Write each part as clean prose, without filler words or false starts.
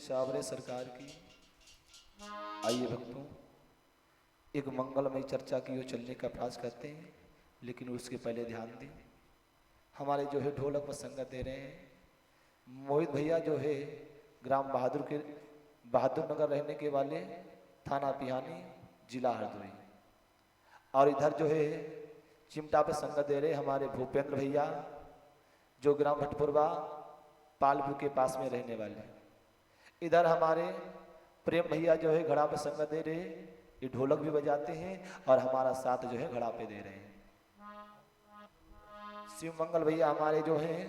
सावरे सरकार की। आइए भक्तों, एक मंगलमय चर्चा की ओर चलने का प्रयास करते हैं, लेकिन उसके पहले ध्यान दें, हमारे जो है ढोलक पर संगत दे रहे हैं मोहित भैया, जो है ग्राम बहादुर नगर रहने के वाले, थाना पिहानी, जिला हरदोई। और इधर जो है चिमटा पे संगत दे रहे हमारे भूपेंद्र भैया, जो ग्राम भटपुरवा पालपू के पास में रहने वाले। इधर हमारे प्रेम भैया जो है घड़ा पे संगत दे रहे, ये ढोलक भी बजाते हैं और हमारा साथ जो है घड़ा पे दे रहे हैं। शिव मंगल भैया हमारे जो हैं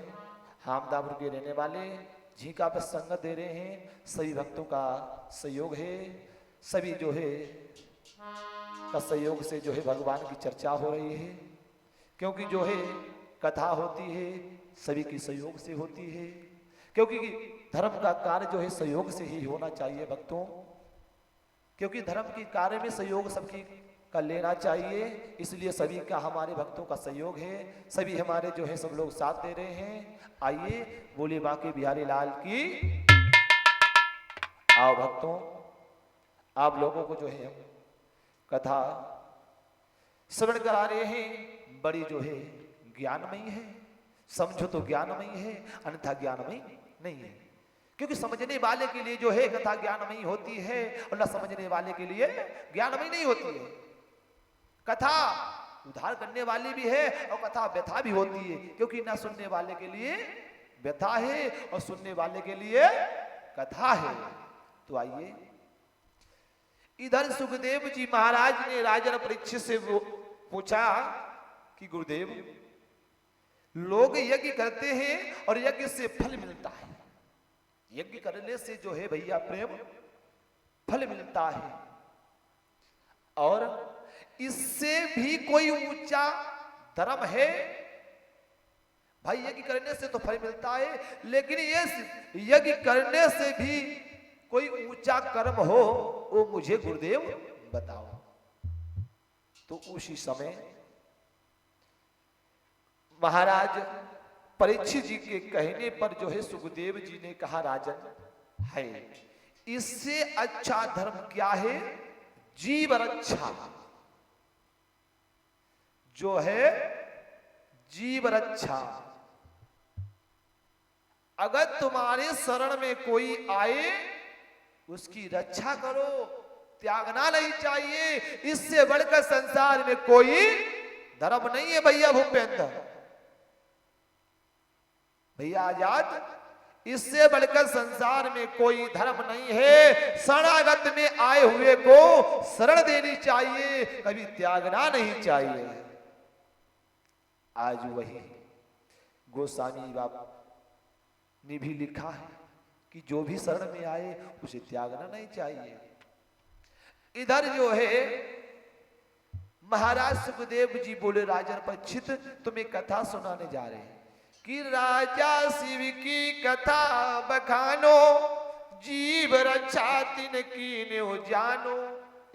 हामदापुर के रहने वाले, झीका पे संगत दे रहे हैं। सभी भक्तों का सहयोग है, सभी जो है का सहयोग से जो है भगवान की चर्चा हो रही है, क्योंकि जो है कथा होती है सभी की सहयोग से होती है, क्योंकि धर्म का कार्य जो है सहयोग से ही होना चाहिए भक्तों, क्योंकि धर्म की कार्य में सहयोग सबकी का लेना चाहिए। इसलिए सभी का हमारे भक्तों का सहयोग है, सभी हमारे जो है सब लोग साथ दे रहे हैं। आइए बोले बाके बिहारी लाल की। आओ भक्तों, आप लोगों को जो है हम कथा श्रवण करा रहे हैं, बड़ी जो है ज्ञानमयी है। समझो तो ज्ञानमयी है, अन्यथा ज्ञानमयी नहीं है, क्योंकि समझने वाले के लिए जो है कथा ज्ञानमयी होती है और न समझने वाले के लिए ज्ञानमयी नहीं होती है। कथा उद्धार करने वाली भी है और कथा व्यथा भी होती है, क्योंकि न सुनने वाले के लिए व्यथा है और सुनने वाले के लिए कथा है। तो आइए, इधर सुखदेव जी महाराज ने राजा परीक्षित से पूछा कि गुरुदेव, लोग यज्ञ करते हैं और यज्ञ से फल मिलता है, यज्ञ करने से जो है भैया प्रेम फल मिलता है, और इससे भी कोई ऊंचा धर्म है? भाई यज्ञ करने से तो फल मिलता है, लेकिन ये यज्ञ करने से भी कोई ऊंचा कर्म हो, वो मुझे गुरुदेव बताओ। तो उसी समय महाराज परीक्षित जी के कहने पर जो है सुखदेव जी ने कहा, राजन है, इससे अच्छा धर्म क्या है? जीव रक्षा, जो है जीव रक्षा। अगर तुम्हारे शरण में कोई आए, उसकी रक्षा करो, त्यागना नहीं चाहिए। इससे बढ़कर संसार में कोई धर्म नहीं है भैया भूपेंद्र भैया आजाद, इससे बढ़कर संसार में कोई धर्म नहीं है। शरणागत में आए हुए को शरण देनी चाहिए, कभी त्यागना नहीं चाहिए। आज वही गोस्वामी बाबा ने भी लिखा है कि जो भी शरण में आए उसे त्यागना नहीं चाहिए। इधर जो है महाराज सुखदेव जी बोले, राजन परीक्षित तुम्हें कथा सुनाने जा रहे हैं कि राजा शिव की कथा बखानो, जीव रक्षा तिन कीन्यो जानो।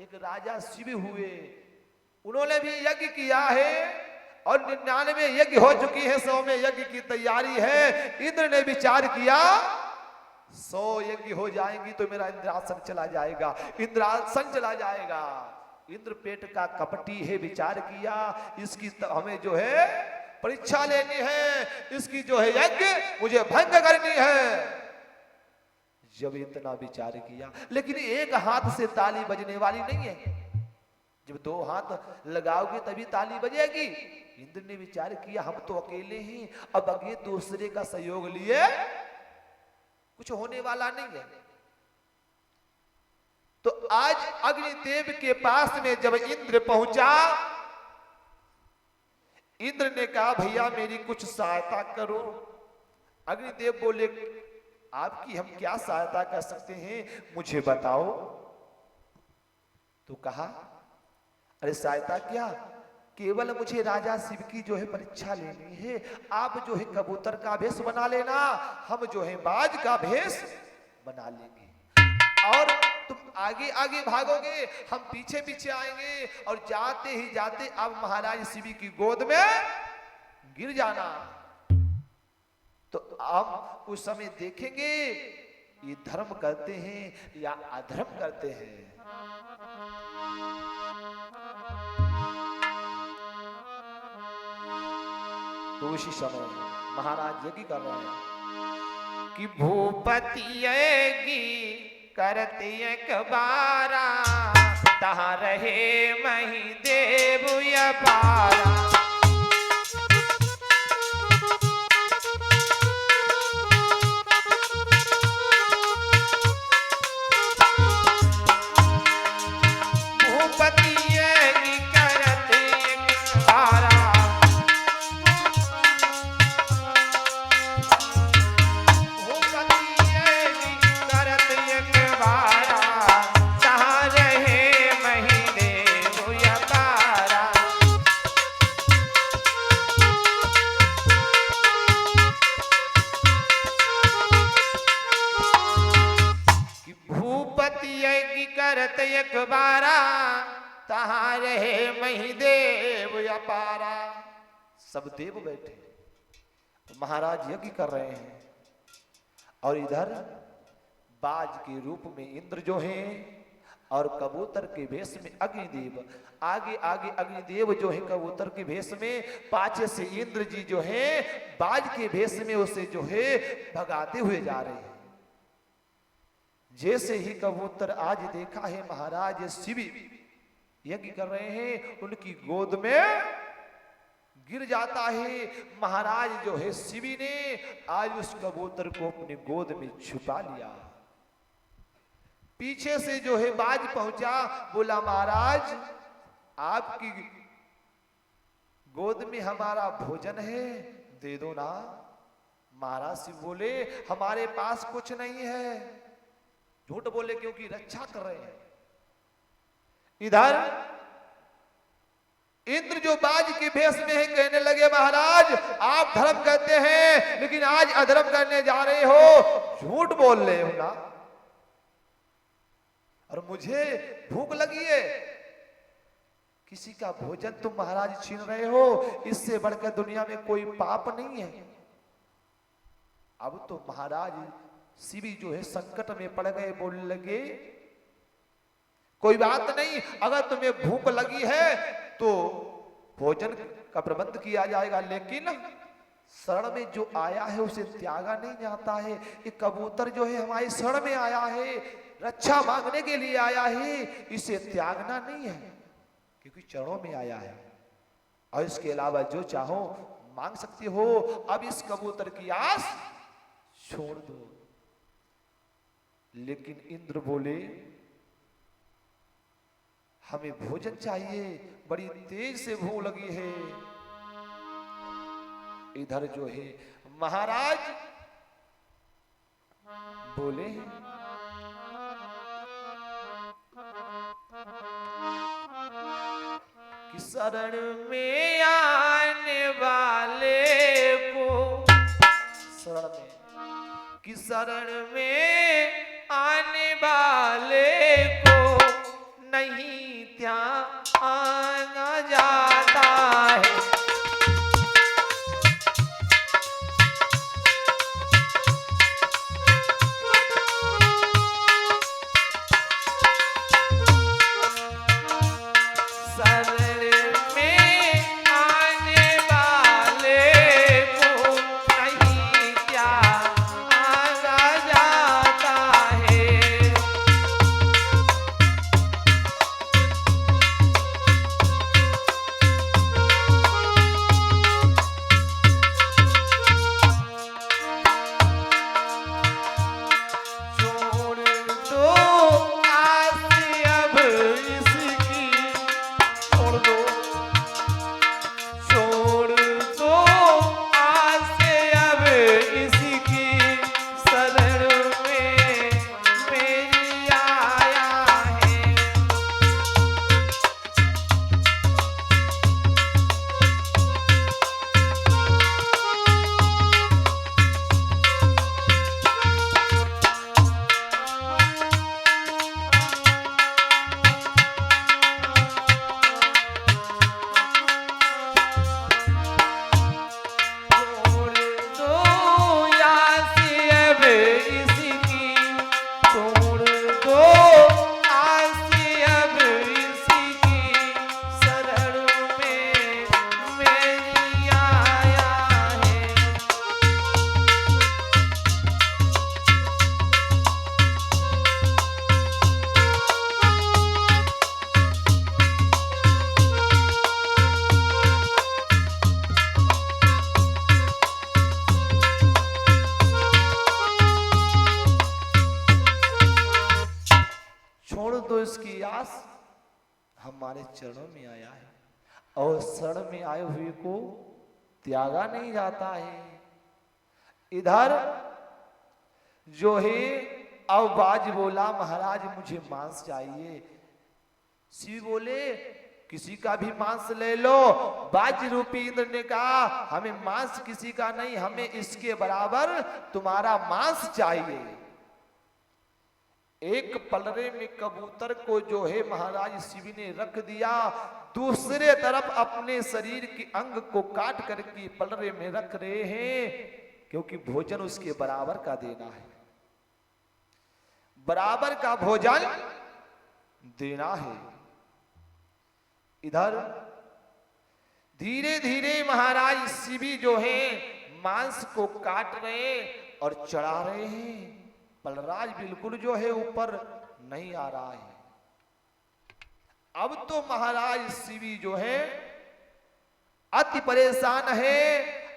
एक राजा शिव हुए, उन्होंने भी यज्ञ किया है और 99 यज्ञ हो चुकी है, 100वें यज्ञ की तैयारी है। इंद्र ने विचार किया 100 यज्ञ हो जाएंगी तो मेरा इंद्रासन चला जाएगा, इंद्रासन चला जाएगा। इंद्र पेट का कपटी है, विचार किया इसकी हमें जो है परीक्षा लेनी है, इसकी जो है यज्ञ मुझे भंग करनी है। जब इतना विचार किया, लेकिन एक हाथ से ताली बजने वाली नहीं है, जब 2 हाथ लगाओगे तभी ताली बजेगी। इंद्र ने विचार किया हम तो अकेले ही, अब आगे दूसरे का सहयोग लिए कुछ होने वाला नहीं है। तो आज अग्निदेव के पास में जब इंद्र पहुंचा, इंद्र ने कहा भैया मेरी कुछ सहायता करो। अग्निदेव बोले, आपकी हम क्या सहायता कर सकते हैं, मुझे बताओ। तो कहा, अरे सहायता क्या, केवल मुझे राजा शिव की जो है परीक्षा लेनी है। आप जो है कबूतर का भेष बना लेना, हम जो है बाज का भेष बना लेंगे, और तुम आगे आगे भागोगे, हम पीछे पीछे आएंगे, और जाते ही जाते आप महाराज शिव की गोद में गिर जाना। तो आप उस समय देखेंगे ये धर्म करते हैं या अधर्म करते हैं। तो उसी समय महाराज यज्ञ कर रहे हैं कि भूपति यज्ञ करते एक बारा, तहाँ रहे मही देव अपारा। तहाँ रहे मही देव अपारा। सब देव बैठे, महाराज यज्ञ कर रहे हैं और इधर बाज के रूप में इंद्र जो हैं और कबूतर के भेष में अग्निदेव, आगे आगे अग्निदेव जो है कबूतर के भेष में, पाछे से इंद्र जी जो हैं बाज के भेष में उसे जो है भगाते हुए जा रहे हैं। जैसे ही कबूतर आज देखा है महाराज शिव यज्ञ कर रहे हैं, उनकी गोद में गिर जाता है। महाराज जो है शिवी ने आज उस कबूतर को अपनी गोद में छुपा लिया। पीछे से जो है बाज पहुंचा, बोला महाराज आपकी गोद में हमारा भोजन है, दे दो ना। महाराज शिव बोले हमारे पास कुछ नहीं है। झूठ बोले क्योंकि रक्षा कर रहे हैं। इधर इंद्र जो बाज के भेष में है कहने लगे महाराज आप धर्म करते हैं लेकिन आज अधर्म करने जा रहे हो, झूठ बोल रहे हो ना। और मुझे भूख लगी है, किसी का भोजन तुम महाराज छीन रहे हो, इससे बढ़कर दुनिया में कोई पाप नहीं है। अब तो महाराज शिवी जो है संकट में पड़ गए, बोलने लगे कोई बात नहीं, अगर तुम्हें भूख लगी है तो भोजन का प्रबंध किया जाएगा, लेकिन शरण में जो आया है उसे त्यागा नहीं जाता है। ये कबूतर जो है हमारी शरण में आया है, रक्षा मांगने के लिए आया है, इसे त्यागना नहीं है क्योंकि चरणों में आया है। और इसके अलावा जो चाहो मांग सकते हो। अब इस कबूतर की आस छोड़ दो। लेकिन इंद्र बोले हमें भोजन चाहिए, बड़ी तेज से भूख लगी है। इधर जो है महाराज बोले कि शरण में आने वाले को, शरण में कि शरण में आने वाले को नहीं आना जाता है। पास हमारे चरणों में आया है और शरण में आए हुए को त्यागा नहीं जाता है। इधर जो है अब बाज बोला महाराज मुझे मांस चाहिए। शिव बोले किसी का भी मांस ले लो। बाज रूपी इंद्र ने कहा हमें मांस किसी का नहीं, हमें इसके बराबर तुम्हारा मांस चाहिए। एक पलरे में कबूतर को जो है महाराज शिव ने रख दिया, दूसरे तरफ अपने शरीर के अंग को काट करके पलरे में रख रहे हैं, क्योंकि भोजन उसके बराबर का देना है, बराबर का भोजन देना है। इधर धीरे धीरे महाराज शिव जो है मांस को काट रहे और चढ़ा रहे हैं। बलराज बिल्कुल जो है ऊपर नहीं आ रहा है। अब तो महाराज शिव जो है अति परेशान है,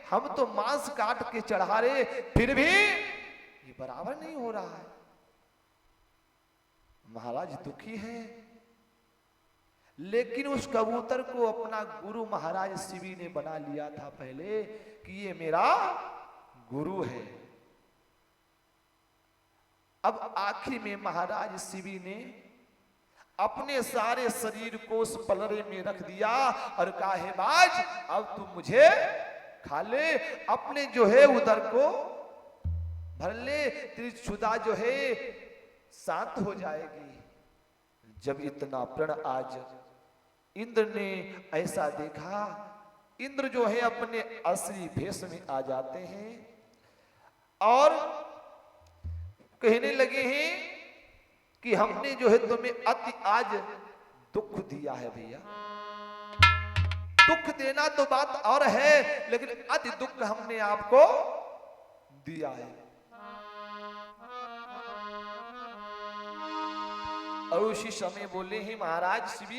हम तो मांस काट के चढ़ा रहे फिर भी ये बराबर नहीं हो रहा है। महाराज दुखी है, लेकिन उस कबूतर को अपना गुरु महाराज शिव ने बना लिया था पहले कि ये मेरा गुरु है। अब आखिर में महाराज शिव ने अपने सारे शरीर को उस पलरे में रख दिया और कहा हे बाज अब तुम मुझे खा ले, अपने जो है उदर को भर ले, तेरी क्षुधा जो है शांत हो जाएगी। जब इतना प्रण आज इंद्र ने ऐसा देखा, इंद्र जो है अपने असली भेष में आ जाते हैं और कहने लगे हैं कि हमने जो है तुम्हें अति आज दुख दिया है भैया। दुख देना तो बात और है, लेकिन अति दुख हमने आपको दिया है। और उसी समय बोले हैं महाराज शिव,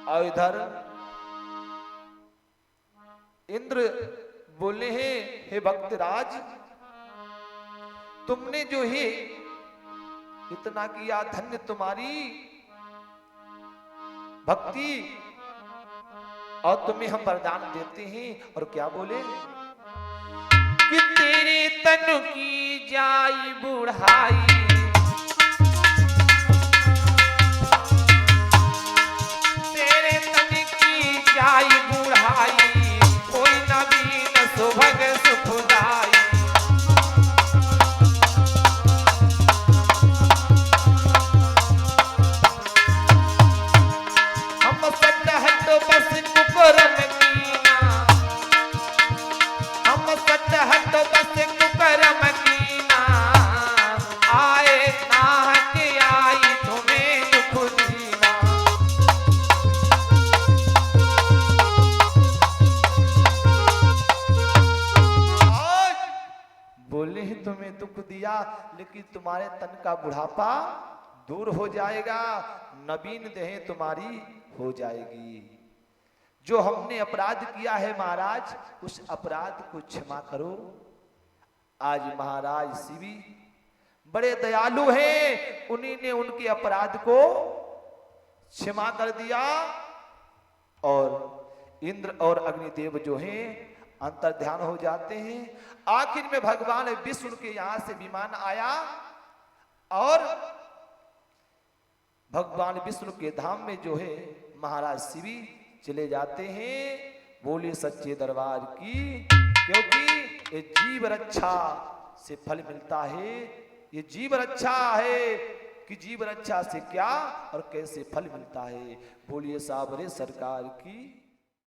और इधर इंद्र बोले हैं हे भक्तराज तुमने जो है इतना किया, धन्य तुम्हारी भक्ति, और तुम्हें हम वरदान देते हैं। और क्या बोले कि तेरे तन की जाई बुढ़ाई, तेरे तन की जाई बुढ़ाई, कोई नवीन सुभग सुखदाई। हम सट हट बस कुकरम कीना, हम सट हट बस कुकरम कीना, आए नाहक आई तुम्हें दुख दीना। बोले ही तुम्हें दुख दिया, लेकिन तुम्हारे तन का बुढ़ापा दूर हो जाएगा, नवीन देह तुम्हारी हो जाएगी। जो हमने अपराध किया है महाराज, उस अपराध को क्षमा करो। आज महाराज शिव बड़े दयालु हैं, उन्हीं ने उनके अपराध को क्षमा कर दिया और इंद्र और अग्निदेव जो हैं अंतर ध्यान हो जाते हैं। आखिर में भगवान विष्णु के यहां से विमान आया और भगवान विष्णु के धाम में जो है महाराज शिव चले जाते हैं। बोले सच्चे दरबार की, क्योंकि ये जीव रक्षा से फल मिलता है। ये जीव रक्षा है कि जीव रक्षा से क्या और कैसे फल मिलता है। बोलिए साबरे सरकार की।